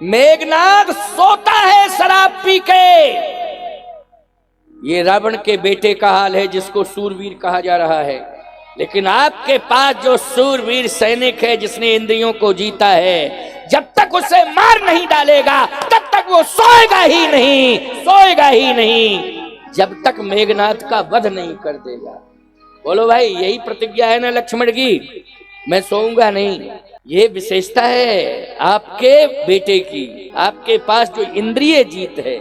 मेघनाद सोता है शराब पी के। ये रावण के बेटे का हाल है जिसको सूरवीर कहा जा रहा है। लेकिन आपके पास जो सूरवीर सैनिक है जिसने इंद्रियों को जीता है, जब तक उसे मार नहीं डालेगा तब तक वो सोएगा ही नहीं, सोएगा ही नहीं, जब तक मेघनाद का वध नहीं कर देगा। बोलो भाई, यही प्रतिज्ञा है ना लक्ष्मण की, मैं सोऊंगा नहीं। ये विशेषता है आपके बेटे की। आपके पास जो इंद्रिय जीत है,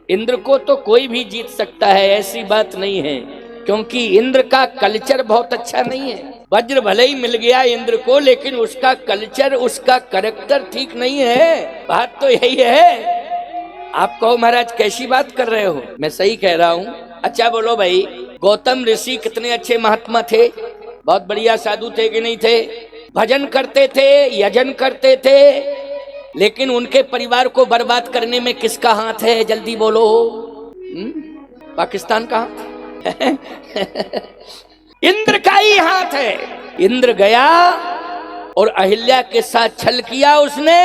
इंद्र को तो कोई भी जीत सकता है, ऐसी बात नहीं है, क्योंकि इंद्र का कल्चर बहुत अच्छा नहीं है। वज्र भले ही मिल गया इंद्र को, लेकिन उसका कल्चर, उसका कैरेक्टर ठीक नहीं है। बात तो यही है। आप कहो महाराज कैसी बात कर रहे हो, मैं सही कह रहा हूँ। अच्छा बोलो भाई, गौतम ऋषि कितने अच्छे महात्मा थे, बहुत बढ़िया साधु थे कि नहीं थे? भजन करते थे, यजन करते थे, लेकिन उनके परिवार को बर्बाद करने में किसका हाथ है? जल्दी बोलो। पाकिस्तान का इंद्र का ही हाथ है। इंद्र गया और अहिल्या के साथ छल किया उसने,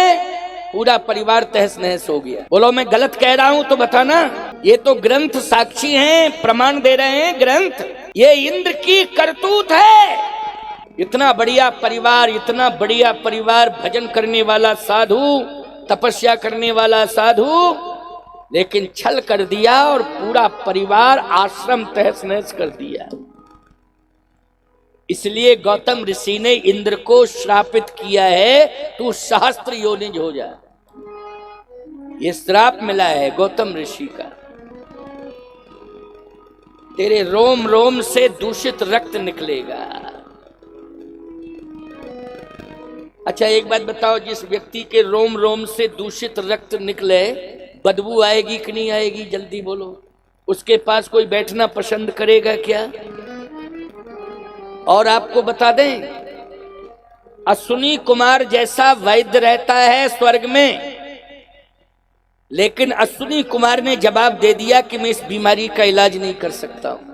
पूरा परिवार तहस नहस हो गया। बोलो मैं गलत कह रहा हूं तो बताना। ये तो ग्रंथ साक्षी हैं, प्रमाण दे रहे हैं ग्रंथ। ये इंद्र की करतूत है। इतना बढ़िया परिवार, इतना बढ़िया परिवार, भजन करने वाला साधु, तपस्या करने वाला साधु, लेकिन छल कर दिया और पूरा परिवार, आश्रम तहस नहस कर दिया। इसलिए गौतम ऋषि ने इंद्र को श्रापित किया है, तू सहस्त्र योनिज हो जा। ये श्राप मिला है गौतम ऋषि का। तेरे रोम रोम से दूषित रक्त निकलेगा। अच्छा एक बात बताओ, जिस व्यक्ति के रोम रोम से दूषित रक्त निकले, बदबू आएगी कि नहीं आएगी? जल्दी बोलो। उसके पास कोई बैठना पसंद करेगा क्या? और आपको बता दें, अश्विनी कुमार जैसा वैद्य रहता है स्वर्ग में, लेकिन अश्विनी कुमार ने जवाब दे दिया कि मैं इस बीमारी का इलाज नहीं कर सकता हूं।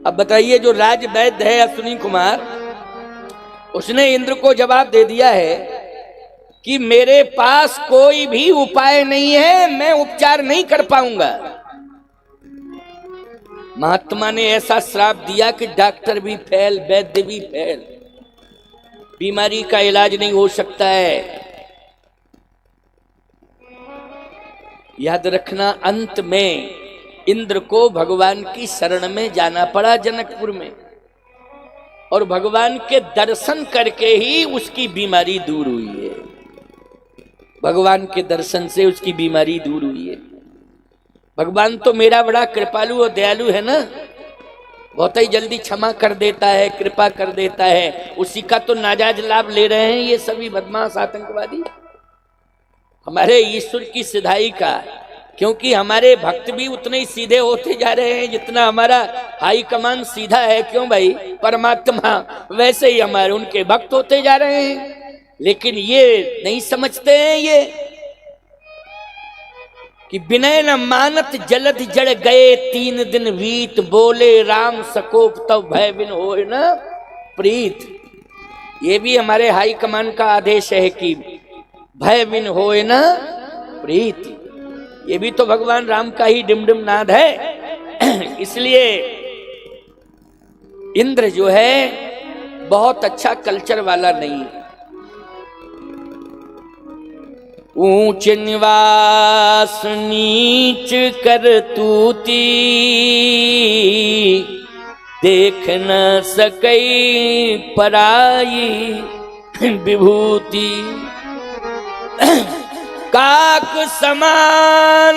अब बताइए, जो राज वैद्य है अश्विनी कुमार, उसने इंद्र को जवाब दे दिया है कि मेरे पास कोई भी उपाय नहीं है, मैं उपचार नहीं कर पाऊंगा। महात्मा ने ऐसा श्राप दिया कि डॉक्टर भी फेल, वैद्य भी फेल, बीमारी का इलाज नहीं हो सकता है। याद रखना, अंत में इंद्र को भगवान की शरण में जाना पड़ा जनकपुर में, और भगवान के दर्शन करके ही उसकी बीमारी दूर हुई है। भगवान के दर्शन से उसकी बीमारी दूर हुई है। भगवान तो मेरा बड़ा कृपालु और दयालु है ना, बहुत ही जल्दी क्षमा कर देता है, कृपा कर देता है। उसी का तो नाजायज लाभ ले रहे हैं ये सभी बदमाश आतंकवादी, हमारे ईश्वर की सिधाई का। क्योंकि हमारे भक्त भी उतने ही सीधे होते जा रहे हैं जितना हमारा हाई कमान सीधा है। क्यों भाई? परमात्मा वैसे ही हमारे उनके भक्त होते जा रहे हैं। लेकिन ये नहीं समझते हैं ये कि विनय न मानत जलद जड़ गए 3 दिन बीत, बोले राम सकोप तब भय बिन होए न प्रीत। ये भी हमारे हाई कमान का आदेश है कि भय बिन होए न प्रीत। ये भी तो भगवान राम का ही डिमडिम नाद है। इसलिए इंद्र जो है बहुत अच्छा कल्चर वाला नहीं है। ऊंच निवास नीच करतूती, देख न सकई पराई विभूति। काक समान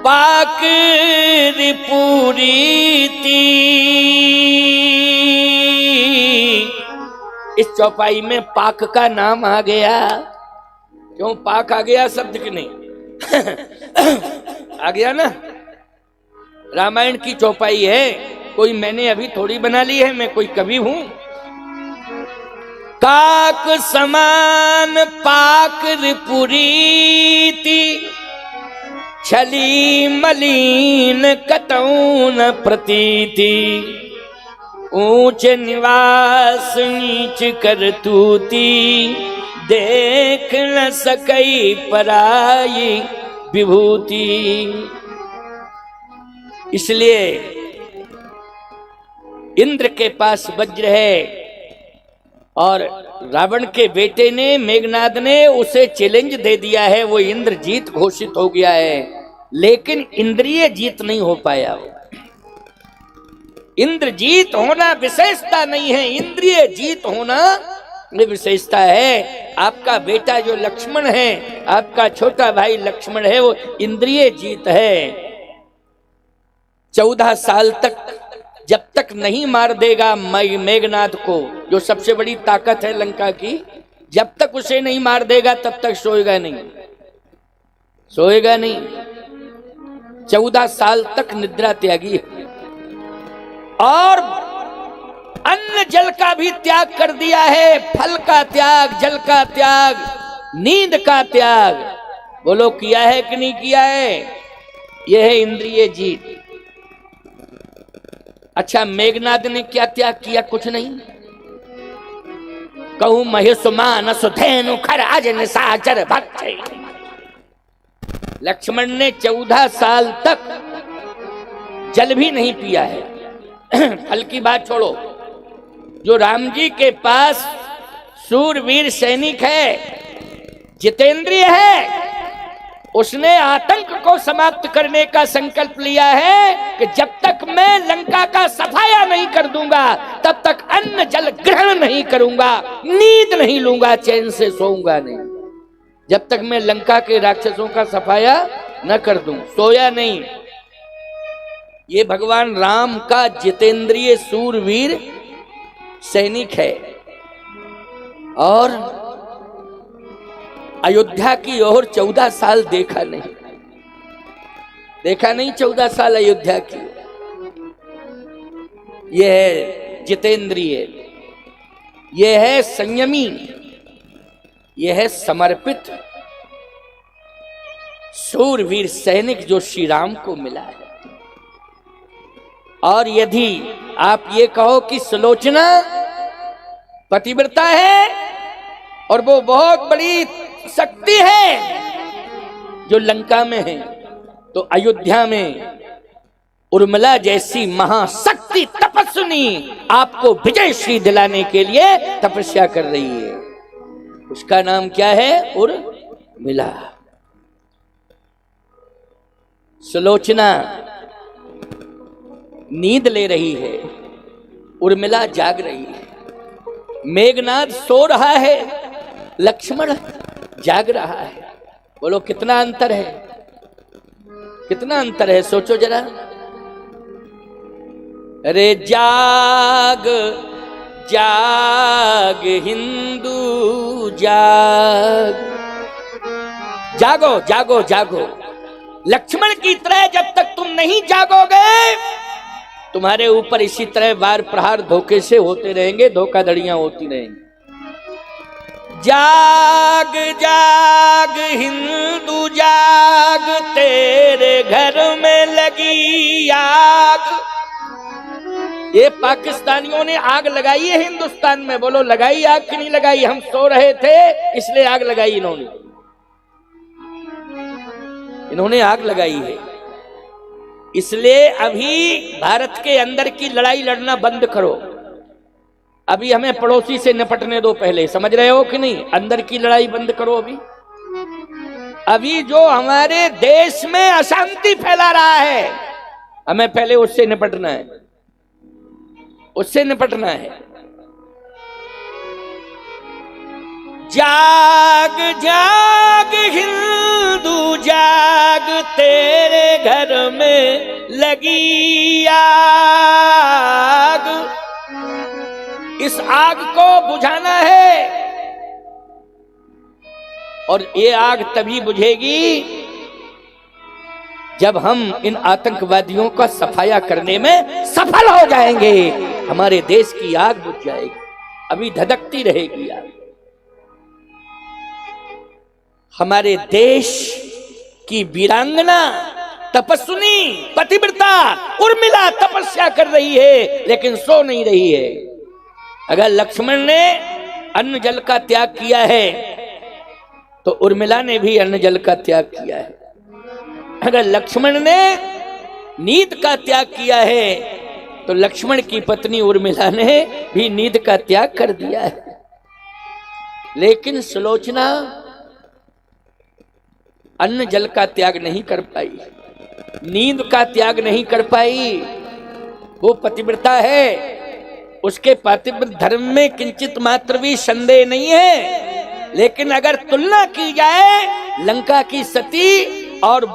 पाक रिपुरीति। इस चौपाई में पाक का नाम आ गया। क्यों पाक आ गया शब्द की नहीं? आ गया ना, रामायण की चौपाई है, कोई मैंने अभी थोड़ी बना ली है, मैं कोई कवि हूं। काक समान पाक रिपुरीति, छली मलीन कतौन प्रतीति। ऊंच निवास नीच करतूती, देख न सकई पराई विभूति। इसलिए इंद्र के पास वज्र है और रावण के बेटे ने, मेघनाद ने उसे चैलेंज दे दिया है, वो इंद्र जीत घोषित हो गया है, लेकिन इंद्रिय जीत नहीं हो पाया। इंद्र जीत होना विशेषता नहीं है, इंद्रिय जीत होना विशेषता है। आपका बेटा जो लक्ष्मण है, आपका छोटा भाई लक्ष्मण है, वो इंद्रिय जीत है। 14 साल तक जब तक नहीं मार देगा मेघनाद को, जो सबसे बड़ी ताकत है लंका की, जब तक उसे नहीं मार देगा तब तक सोएगा नहीं, सोएगा नहीं। 14 साल तक निद्रा त्यागी है और अन्न जल का भी त्याग कर दिया है। फल का त्याग, जल का त्याग, नींद का त्याग। बोलो किया है कि नहीं किया है? यह है इंद्रिय जीत। अच्छा, मेघनाद ने क्या त्याग किया? कुछ नहीं। कहूं महेशुमान सुधेनु खर आज निशाचर भक्त। लक्ष्मण ने 14 साल तक जल भी नहीं पिया है। फल की बात छोड़ो, जो राम जी के पास सूरवीर सैनिक है, जितेंद्रिय है, उसने आतंक को समाप्त करने का संकल्प लिया है कि जब तक मैं लंका का सफाया नहीं कर दूंगा तब तक अन्न जल ग्रहण नहीं करूंगा, नींद नहीं लूंगा, चैन से सोऊंगा नहीं, जब तक मैं लंका के राक्षसों का सफाया न कर दूं। सोया नहीं। ये भगवान राम का जितेंद्रिय सूरवीर सैनिक है। और अयोध्या की ओर 14 साल देखा नहीं, देखा नहीं 14 साल अयोध्या की। यह है जितेंद्रिय, यह है संयमी, यह है समर्पित सूरवीर सैनिक जो श्री राम को मिला है। और यदि आप ये कहो कि सुलोचना पतिव्रता है और वो बहुत बड़ी शक्ति है जो लंका में है, तो अयोध्या में उर्मिला जैसी महाशक्ति तपस्विनी आपको विजय श्री दिलाने के लिए तपस्या कर रही है। उसका नाम क्या है? उर्मिला। सुलोचना नींद ले रही है, उर्मिला जाग रही है। मेघनाद सो रहा है, लक्ष्मण जाग रहा है। बोलो कितना अंतर है, कितना अंतर है, सोचो जरा। अरे जाग जाग हिंदू जाग, जागो जागो जागो। लक्ष्मण की तरह जब तक तुम नहीं जागोगे, तुम्हारे ऊपर इसी तरह वार प्रहार धोखे से होते रहेंगे, धोखाधड़ियां होती रहेंगी। जाग जाग हिंदू जाग, तेरे घर में लगी आग। ये पाकिस्तानियों ने आग लगाई है हिंदुस्तान में। बोलो लगाई आग कि नहीं लगाई? हम सो रहे थे इसलिए आग लगाई इन्होंने, इन्होंने आग लगाई है। इसलिए अभी भारत के अंदर की लड़ाई लड़ना बंद करो। अभी हमें पड़ोसी से निपटने दो पहले, समझ रहे हो कि नहीं? अंदर की लड़ाई बंद करो। अभी जो हमारे देश में अशांति फैला रहा है, हमें पहले उससे निपटना है, उससे निपटना है। जाग जाग हिंदू जाग, तेरे घर में लगी आग। इस आग को बुझाना है, और ये आग तभी बुझेगी जब हम इन आतंकवादियों का सफाया करने में सफल हो जाएंगे। हमारे देश की आग बुझ जाएगी, अभी धधकती रहेगी आग। हमारे देश की वीरांगना तपस्विनी पतिव्रता उर्मिला तपस्या कर रही है, लेकिन सो नहीं रही है। अगर लक्ष्मण ने अन्न जल का त्याग किया है तो उर्मिला ने भी अन्न जल का त्याग किया है। अगर लक्ष्मण ने नींद का त्याग किया है तो लक्ष्मण की पत्नी उर्मिला ने भी नींद का त्याग कर दिया है। लेकिन सुलोचना अन्न जल का त्याग नहीं कर पाई, नींद का त्याग नहीं कर पाई। वो पतिव्रता है, उसके पतिव्रत धर्म में किंचित मात्र भी संदेह नहीं है। लेकिन अगर तुलना की जाए लंका की सती और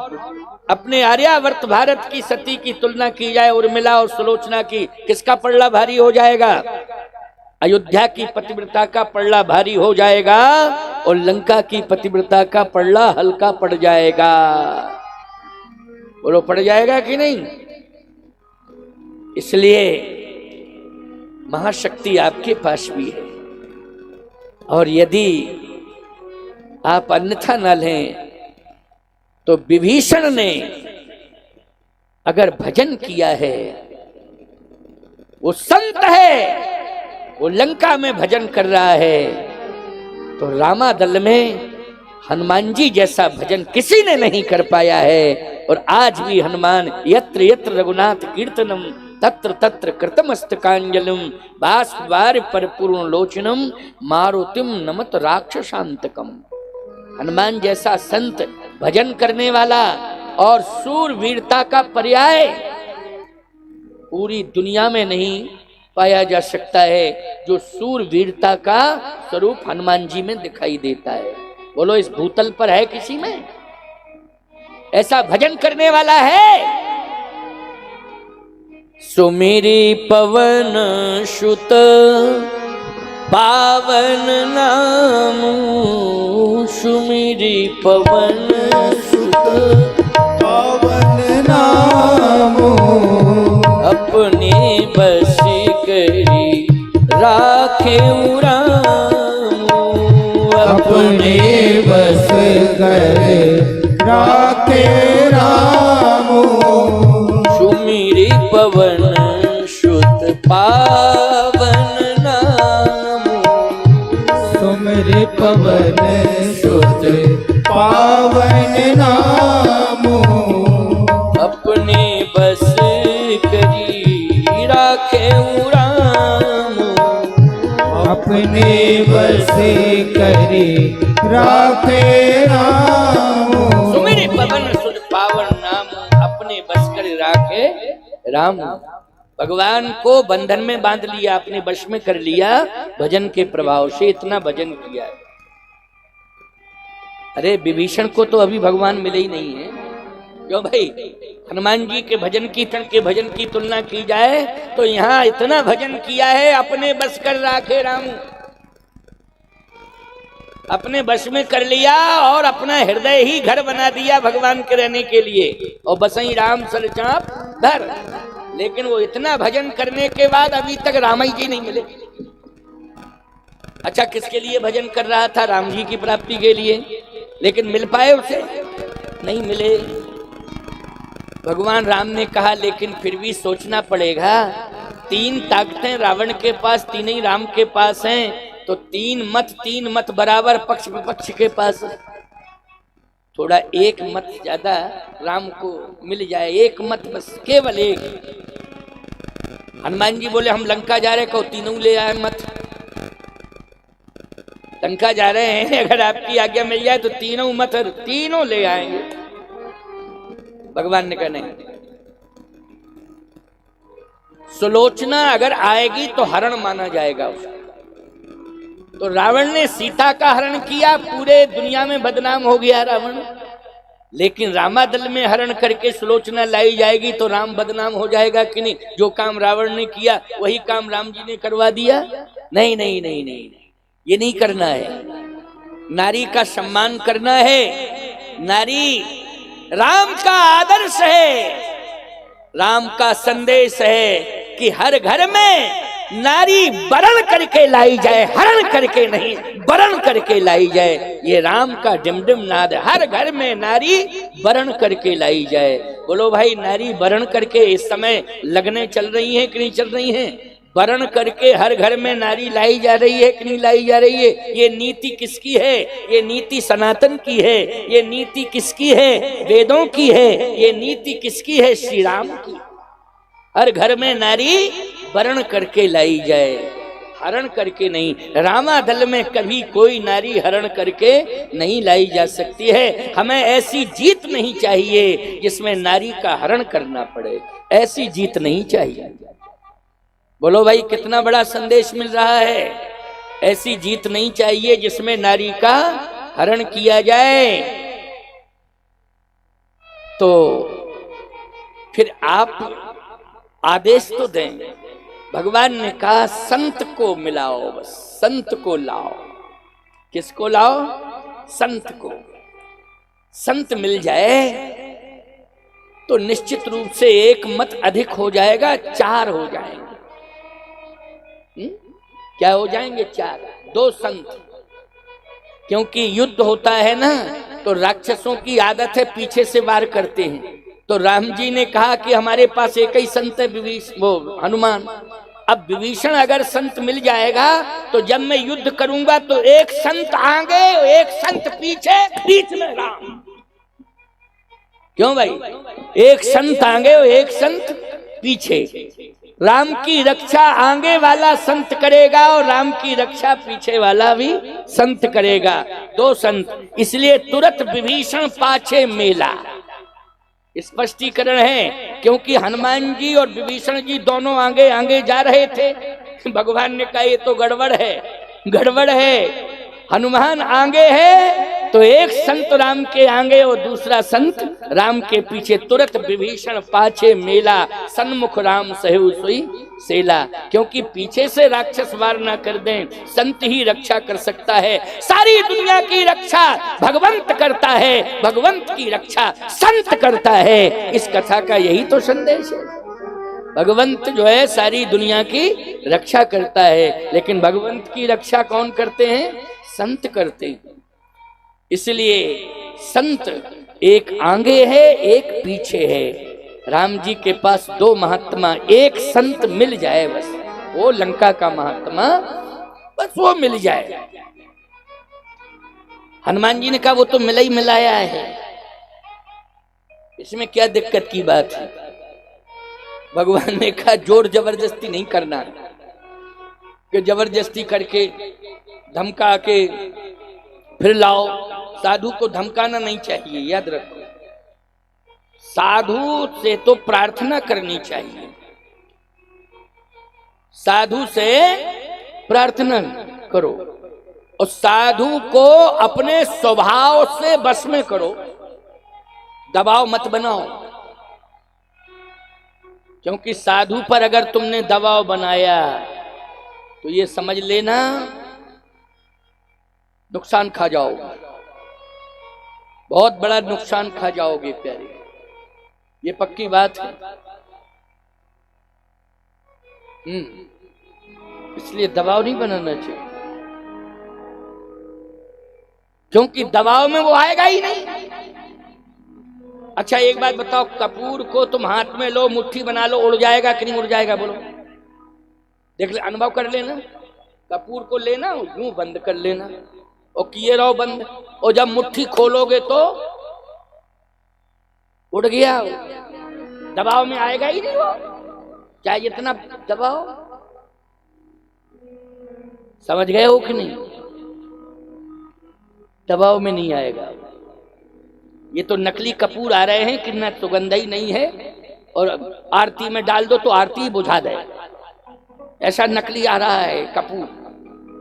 अपने आर्यावर्त भारत की सती की तुलना की जाए उर्मिला और सुलोचना की, किसका पल्ला भारी हो जाएगा? अयोध्या की पतिव्रता का पल्ला भारी हो जाएगा और लंका की पतिव्रता का पल्ला हल्का पड़ जाएगा। बोलो पड़ जाएगा कि नहीं? इसलिए महाशक्ति आपके पास भी है, और यदि आप अन्यथा न लें तो विभीषण ने अगर भजन किया है, वो संत है, वो लंका में भजन कर रहा है, तो रामादल में हनुमान जी जैसा भजन किसी ने नहीं कर पाया है। और आज भी हनुमान यत्र यत्र रघुनाथ कीर्तनम तत्र तत्र कृतमस्तकांजलिम बाष्पवार परिपूर्ण लोचनम मारुतिम नमत राक्षसांतकम। हनुमान जैसा संत, भजन करने वाला और सूरवीरता का पर्याय पूरी दुनिया में नहीं पाया जा सकता है, जो सूरवीरता का स्वरूप हनुमान जी में दिखाई देता है। बोलो इस भूतल पर है किसी में ऐसा भजन करने वाला है? सुमिरी पवन सुत पावन नाम, सुमिरी पवन सुत पावन नाम, अपने बस करी राखे राम, अपने बस कर राखे राम। सुमिरी पवन सुत पावन नाम, सुमिरी पवन सुत पावन नाम, अपने बस करी राखे राम, अपने बस करी राखे राम। सुमिरी पवन सुत पावन नाम, अपने बस कर राखे राम। भगवान को बंधन में बांध लिया, अपने वश में कर लिया भजन के प्रभाव से, इतना भजन किया। अरे विभीषण को तो अभी भगवान मिले ही नहीं है। क्यों भाई? हनुमान जी के भजन कीर्तन के भजन की तुलना की जाए तो यहाँ इतना भजन किया है, अपने बस कर राखे राम, अपने बस में कर लिया और अपना हृदय ही घर बना दिया भगवान के रहने के लिए, और बसई राम सर चाप धर। लेकिन वो इतना भजन करने के बाद अभी तक रामाई जी नहीं मिले। अच्छा, किसके लिए भजन कर रहा था? राम जी की प्राप्ति के लिए। लेकिन मिल पाए उसे? नहीं मिले। भगवान राम ने कहा लेकिन फिर भी सोचना पड़ेगा, तीन ताकतें रावण के पास, तीन ही राम के पास हैं, तो तीन मत बराबर पक्ष विपक्ष के पास है। थोड़ा एक मत ज्यादा राम को मिल जाए, एक मत बस, केवल एक। हनुमान जी बोले हम लंका जा रहे, कहो तीनों ले आए मत। लंका जा रहे हैं, अगर आपकी आज्ञा मिल जाए तो तीनों मत, तीनों ले आएंगे। भगवान ने कहा नहीं, सुलोचना अगर आएगी तो हरण माना जाएगा उसका। तो रावण ने सीता का हरण किया, पूरे दुनिया में बदनाम हो गया रावण। लेकिन रामादल में हरण करके सुलोचना लाई जाएगी तो राम बदनाम हो जाएगा कि नहीं? जो काम रावण ने किया वही काम राम जी ने करवा दिया? नहीं नहीं नहीं नहीं, ये नहीं करना है। नारी का सम्मान करना है। नारी राम का आदर्श है, राम का संदेश है कि हर घर में नारी वरण करके लाई जाए, हरण करके नहीं, वरण करके लाई जाए। ये राम का डिमडिम नाद है, हर घर में नारी वरण करके लाई जाए। बोलो भाई, नारी वरण करके इस समय लगने चल रही हैं कि नहीं चल रही हैं? वर्ण करके हर घर में नारी लाई जा रही है कि नहीं लाई जा रही है? ये नीति किसकी है? ये नीति सनातन की है। ये नीति किसकी है? वेदों की है। ये नीति किसकी है? श्री राम की। हर घर में नारी वर्ण करके लाई जाए, हरण करके नहीं। रामादल में कभी कोई नारी हरण करके नहीं लाई जा सकती है। हमें ऐसी जीत नहीं चाहिए जिसमें नारी का हरण करना पड़े, ऐसी जीत नहीं चाहिए। बोलो भाई, कितना बड़ा संदेश मिल रहा है। ऐसी जीत नहीं चाहिए जिसमें नारी का हरण किया जाए। तो फिर आप आदेश तो दें। भगवान ने कहा संत को मिलाओ, बस संत को लाओ। किसको लाओ? संत को। संत मिल जाए तो निश्चित रूप से एक मत अधिक हो जाएगा, 4 हो जाएंगे। क्या हो जाएंगे? 4, 2 संत। क्योंकि युद्ध होता है ना, तो राक्षसों की आदत है पीछे से वार करते हैं। तो राम जी ने कहा कि हमारे पास एक ही संत है, वो हनुमान। अब विभीषण अगर संत मिल जाएगा तो जब मैं युद्ध करूंगा तो एक संत आगे, एक संत पीछे, बीच में राम। क्यों भाई? एक संत आगे और एक संत पीछे। राम की रक्षा आगे वाला संत करेगा और राम की रक्षा पीछे वाला भी संत करेगा। 2 संत। इसलिए तुरंत विभीषण पाछे मेला। स्पष्टीकरण है, क्योंकि हनुमान जी और विभीषण जी दोनों आगे आगे जा रहे थे। भगवान ने कहा ये तो गड़बड़ है, गड़बड़ है। हनुमान आगे है तो एक संत राम के आगे और दूसरा संत राम के पीछे। तुरंत विभीषण पाछे मेला, सन्मुख राम सहु सोई सेला। क्योंकि पीछे से राक्षस वार ना कर दें, संत ही रक्षा कर सकता है। सारी दुनिया की रक्षा भगवंत करता है, भगवंत की रक्षा संत करता है। इस कथा का यही तो संदेश है। भगवंत जो है सारी दुनिया की रक्षा करता है, लेकिन भगवंत की रक्षा कौन करते हैं? संत करते हैं। इसलिए संत एक आगे है, एक पीछे है। राम जी के पास 2 महात्मा, एक संत मिल जाए बस, वो लंका का महात्मा, बस वो मिल जाए। हनुमान जी ने कहा वो तो मिला ही मिलाया है, इसमें क्या दिक्कत की बात है? भगवान ने कहा जोर जबरदस्ती नहीं करना, कि जबरदस्ती करके धमका के फिर लाओ। साधु को धमकाना नहीं चाहिए, याद रखो। साधु से तो प्रार्थना करनी चाहिए, साधु से प्रार्थना करो और साधु को अपने स्वभाव से बस में करो, दबाव मत बनाओ। क्योंकि साधु पर अगर तुमने दबाव बनाया तो ये समझ लेना नुकसान खा जाओगे, बहुत बड़ा नुकसान खा जाओगे प्यारे, ये पक्की बात है। इसलिए दबाव नहीं बनाना चाहिए, क्योंकि दबाव में वो आएगा ही नहीं। अच्छा एक बात बताओ, कपूर को तुम हाथ में लो, मुट्ठी बना लो, उड़ जाएगा कि नहीं उड़ जाएगा? बोलो, देख ले, अनुभव कर लेना। कपूर को लेना, यूं बंद कर लेना और किए रहो बंद, और जब मुट्ठी खोलोगे तो उड़ गया। दबाव में आएगा ही नहीं वो, चाहे जितना दबाओ। समझ गए हो कि नहीं? दबाव में नहीं आएगा। ये तो नकली कपूर आ रहे हैं कि ना सुगंध ही नहीं है, और आरती में डाल दो तो आरती बुझा दे, ऐसा नकली आ रहा है कपूर।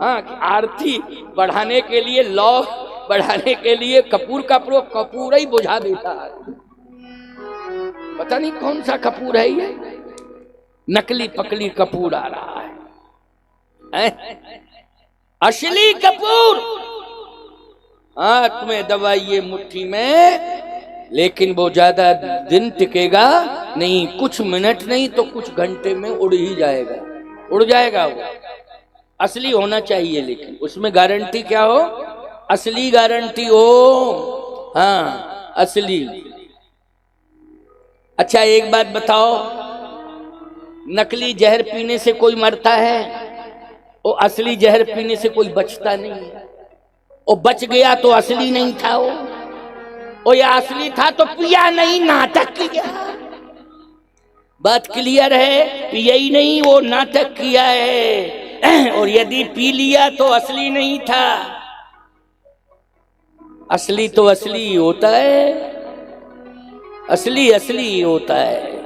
हाँ, आरती बढ़ाने के लिए, लौ बढ़ाने के लिए कपूर का प्रयोग, कपूर ही बुझा देता है। पता नहीं कौन सा कपूर है ये, नकली पकली कपूर आ रहा है। असली कपूर हाथ में दबाइए मुट्ठी में, लेकिन वो ज्यादा दिन टिकेगा नहीं, कुछ मिनट नहीं तो कुछ घंटे में उड़ ही जाएगा, उड़ जाएगा वो। असली होना चाहिए, लेकिन उसमें गारंटी क्या हो? असली गारंटी हो। हाँ, असली। अच्छा एक बात बताओ, नकली जहर पीने से कोई मरता है, वो असली जहर पीने से कोई बचता नहीं है। वो बच गया तो असली नहीं था, वो या असली था तो पिया नहीं, नाटक किया। बात क्लियर है, पिया ही नहीं, वो नाटक किया है। और यदि पी लिया तो असली नहीं था। असली तो असली होता है, असली असली होता है।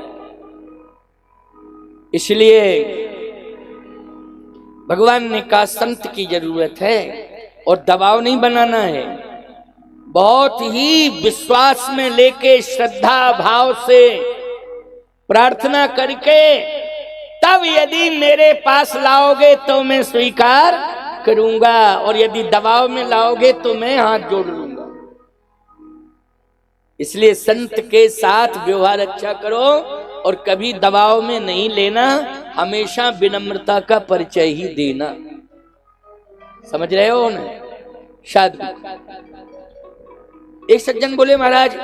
इसलिए भगवान ने कहा संत की जरूरत है और दबाव नहीं बनाना है। बहुत ही विश्वास में लेके श्रद्धा भाव से प्रार्थना करके तब यदि मेरे पास लाओगे तो मैं स्वीकार करूंगा, और यदि दबाव में लाओगे तो मैं हाथ जोड़ लूंगा। इसलिए संत के साथ व्यवहार अच्छा करो और कभी दबाव में नहीं लेना, हमेशा विनम्रता का परिचय ही देना। समझ रहे हो ना? शायद एक सज्जन बोले, महाराज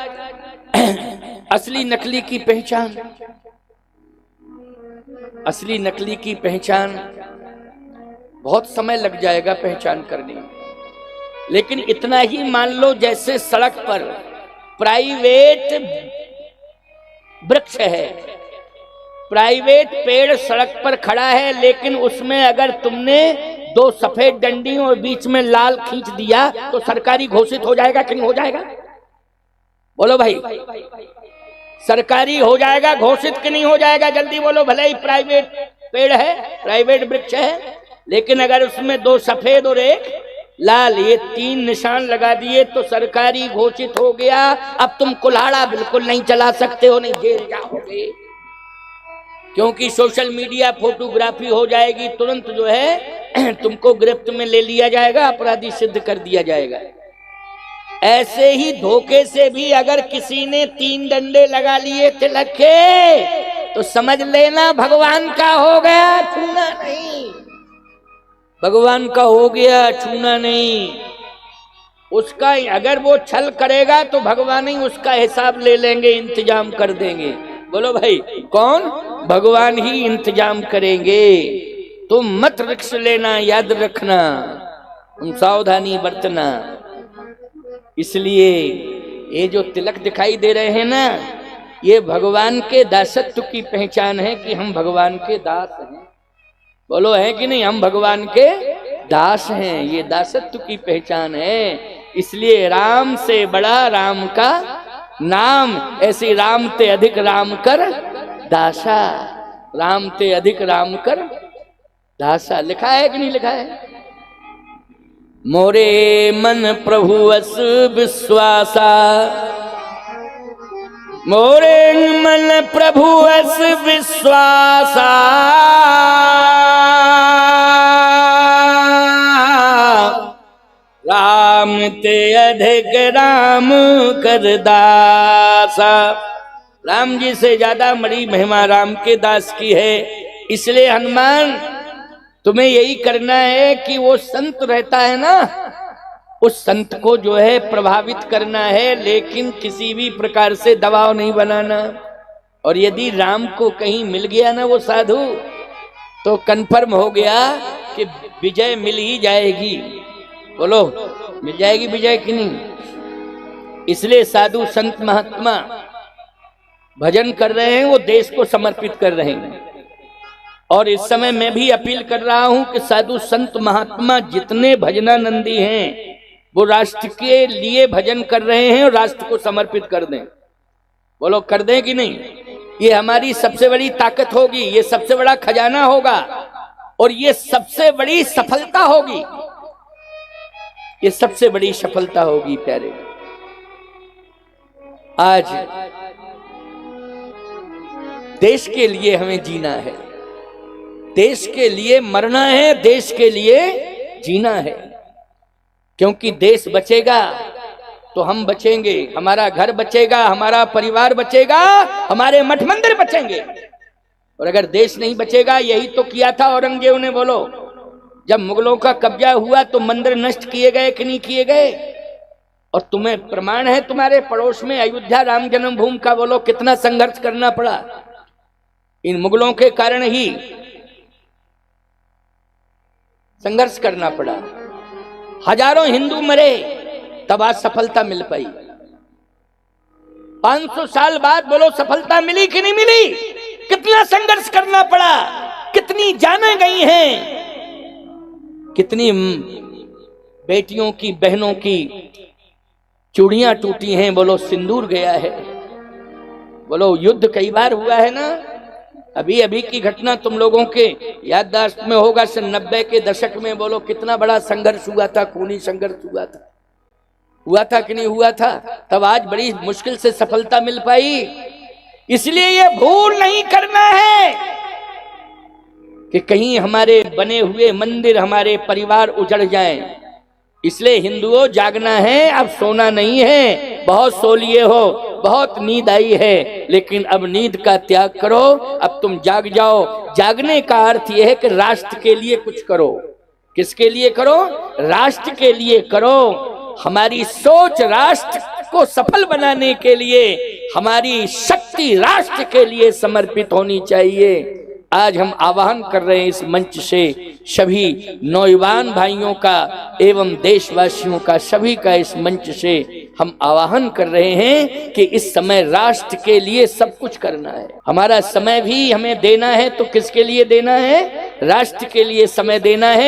असली नकली की पहचान, असली नकली की पहचान बहुत समय लग जाएगा पहचान करने में। लेकिन इतना ही मान लो, जैसे सड़क पर प्राइवेट वृक्ष है, प्राइवेट पेड़ सड़क पर खड़ा है, लेकिन उसमें अगर तुमने दो सफेद डंडी और बीच में लाल खींच दिया तो सरकारी घोषित हो जाएगा कि नहीं हो जाएगा? बोलो भाई, सरकारी हो जाएगा घोषित कि नहीं हो जाएगा? जल्दी बोलो। भले ही प्राइवेट पेड़ है, प्राइवेट वृक्ष है, लेकिन अगर उसमें दो सफेद और एक लाल, ये तीन निशान लगा दिए तो सरकारी घोषित हो गया। अब तुम कुल्हाड़ा बिल्कुल नहीं चला सकते हो, नहीं जेल जाओगे, क्योंकि सोशल मीडिया फोटोग्राफी हो जाएगी, तुरंत जो है तुमको गिरफ्त में ले लिया जाएगा, अपराधी सिद्ध कर दिया जाएगा। ऐसे ही धोखे से भी अगर किसी ने तीन डंडे लगा लिए तिलक के, तो समझ लेना भगवान का हो गया, छूना नहीं। भगवान का हो गया, छूना नहीं। उसका अगर वो छल करेगा तो भगवान ही उसका हिसाब ले लेंगे, इंतजाम कर देंगे। बोलो भाई, कौन? भगवान ही इंतजाम करेंगे। तुम मत रिक्स लेना, याद रखना, तुम सावधानी बरतना। इसलिए ये जो तिलक दिखाई दे रहे हैं ना, ये भगवान के दासत्व की पहचान है कि हम भगवान के दास हैं। बोलो है कि नहीं? हम भगवान के दास हैं, ये दासत्व की पहचान है। इसलिए राम से बड़ा राम का नाम, ऐसे राम ते अधिक राम कर दासा, राम ते अधिक राम कर दासा। लिखा है कि नहीं लिखा है? मोरे मन प्रभु अस विश्वासा, मोरे मन प्रभु अस विश्वासा, राम ते अधिक राम कर दासा। राम जी से ज्यादा बड़ी महिमा राम के दास की है। इसलिए हनुमान, तुम्हें यही करना है कि वो संत रहता है ना, उस संत को जो है प्रभावित करना है, लेकिन किसी भी प्रकार से दबाव नहीं बनाना। और यदि राम को कहीं मिल गया ना वो साधु, तो कंफर्म हो गया कि विजय मिल ही जाएगी। बोलो, मिल जाएगी विजय कि नहीं? इसलिए साधु संत महात्मा भजन कर रहे हैं, वो देश को समर्पित कर रहे हैं। और इस समय मैं भी अपील कर रहा हूं कि साधु संत महात्मा जितने भजनानंदी हैं, वो राष्ट्र के लिए भजन कर रहे हैं और राष्ट्र को समर्पित कर दें। बोलो, कर दें कि नहीं? ये हमारी सबसे बड़ी ताकत होगी, ये सबसे बड़ा खजाना होगा, और ये सबसे बड़ी सफलता होगी। ये सबसे बड़ी सफलता होगी प्यारे। आज देश के लिए हमें जीना है, देश के लिए मरना है, देश के लिए जीना है। क्योंकि देश बचेगा तो हम बचेंगे, हमारा घर बचेगा, हमारा परिवार बचेगा, हमारे मठ मंदिर बचेंगे। और अगर देश नहीं बचेगा, यही तो किया था औरंगजेब ने। बोलो, जब मुगलों का कब्जा हुआ तो मंदिर नष्ट किए गए कि नहीं किए गए? और तुम्हें प्रमाण है, तुम्हारे पड़ोस में अयोध्या राम जन्मभूमि का, बोलो कितना संघर्ष करना पड़ा। इन मुगलों के कारण ही संघर्ष करना पड़ा, हजारों हिंदू मरे, तब आज सफलता मिल पाई। 500 साल बाद बोलो सफलता मिली कि नहीं मिली? कितना संघर्ष करना पड़ा, कितनी जानें गई हैं, कितनी बेटियों की, बहनों की चूड़ियां टूटी हैं, बोलो सिंदूर गया है, बोलो युद्ध कई बार हुआ है ना। अभी अभी की घटना तुम लोगों के याददाश्त में होगा, सन 90 के दशक में बोलो कितना बड़ा संघर्ष हुआ था, खूनी संघर्ष हुआ था कि नहीं हुआ था? तब आज बड़ी मुश्किल से सफलता मिल पाई। इसलिए ये भूल नहीं करना है कि कहीं हमारे बने हुए मंदिर, हमारे परिवार उजड़ जाएं। इसलिए हिंदुओं जागना है, अब सोना नहीं है। बहुत सो लिए हो, बहुत नींद आई है, लेकिन अब नींद का त्याग करो, अब तुम जाग जाओ। जागने का अर्थ यह है कि राष्ट्र के लिए कुछ करो। किसके लिए करो? राष्ट्र के लिए करो। हमारी सोच राष्ट्र को सफल बनाने के लिए, हमारी शक्ति राष्ट्र के लिए समर्पित होनी चाहिए। आज हम आह्वान कर रहे हैं इस मंच से सभी नौजवान भाइयों का एवं देशवासियों का, सभी का इस मंच से हम आह्वान कर रहे हैं कि इस समय राष्ट्र के लिए सब कुछ करना है। हमारा समय भी हमें देना है, तो किसके लिए देना है? राष्ट्र के लिए समय देना है।